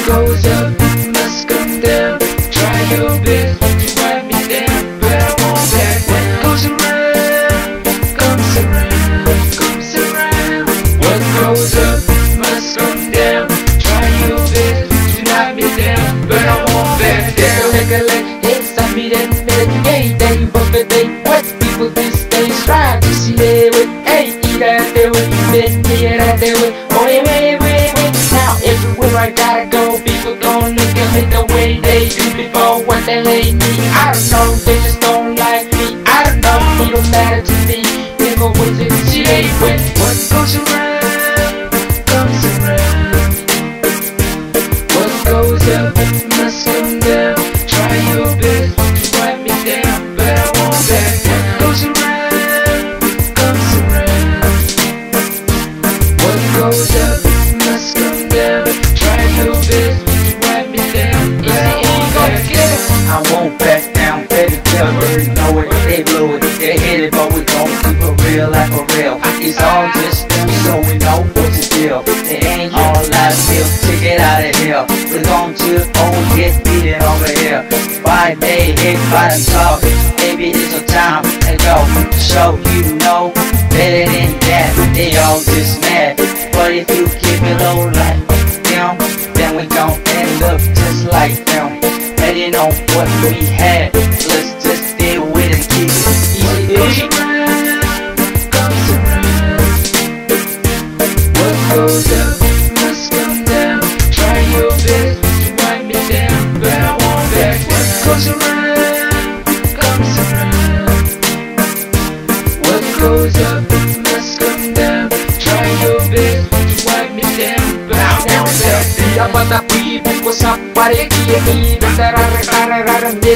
goes up must come down. Try your best to wipe me down, but I won't back. What goes around comes around, comes around. What goes up must come down. Try your best to knock me down, but I won't back down. Recollect, yes, I meet and meditate. They both a day. What people these days try to see they with. Hey, eat out there with you, been here out there with. Oh, wait. Now everywhere I gotta go, people gon' look at me the way they do before what they hate me. I don't know, they just don't like me. I don't know, it don't matter to me. They go with it, she ain't with. What goes around comes around. What goes up must come down. Try your best to wipe me down, but I won't back. What goes around comes around. What goes up must come down. Try your best to wipe me down, but I won't back down. I won't back down, baby girl, already know it. They blew it, they hit it, but we gon' keep it real like a real. It's all just them, so we know what's the deal. It ain't all life feel, take it out of here. We gon' chill, oh, get beaten over here. Why they hit by them talk? Baby, it's a time to go. Show you know better than that. They all just mad, but if you keep it low like them, then we gon' end up just like them. Heading on what we had, let's just deal with it and keep it easy. Comes around. What goes up must come down. Try your best to wipe me down, but I won't back. What goes around comes around. What goes up must come down. Try your best to wipe me down, but I won't back. Tidak patah pipi ku sapari kini Bentarare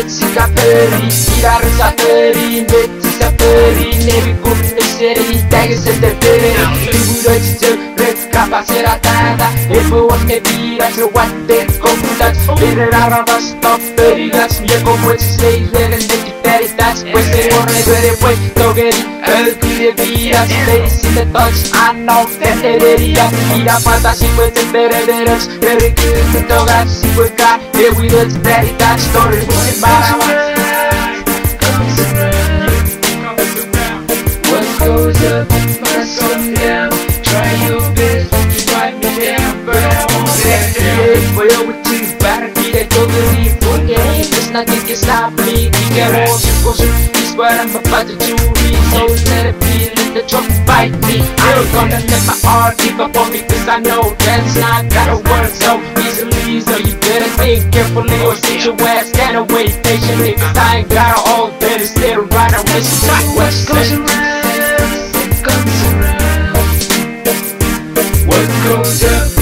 si kaperi Tidak rasa teri si saperi Nevi kun eseri Tagi seteperi Ibu doi cicil Reka pasera tanda Epo wak me pira Cerwat den komputat Bere rara vas top peri Gats mia como esse seis Leren de kiteri tats Pues te borre duere pues Togeri El cuide vidas Lady si te touch I know Ten debería Tidak patah si pues te bereberes Very good to talk at see what got here we look very that story moving by comes around. What goes up must come down. Try your best to wipe me down, but I won't back down. Foi eu motivo para que eu tô vivo. There's nothing can stop me. We get all supposed to but I'm about to do it. So let it be, let the truck fight me. I ain't gonna let my heart give up on me, cause I know that's not gonna work so easily. So you better think carefully or sit your ass down and wait patiently, cause I ain't got all better sit right and listen to what goes around comes around. What goes up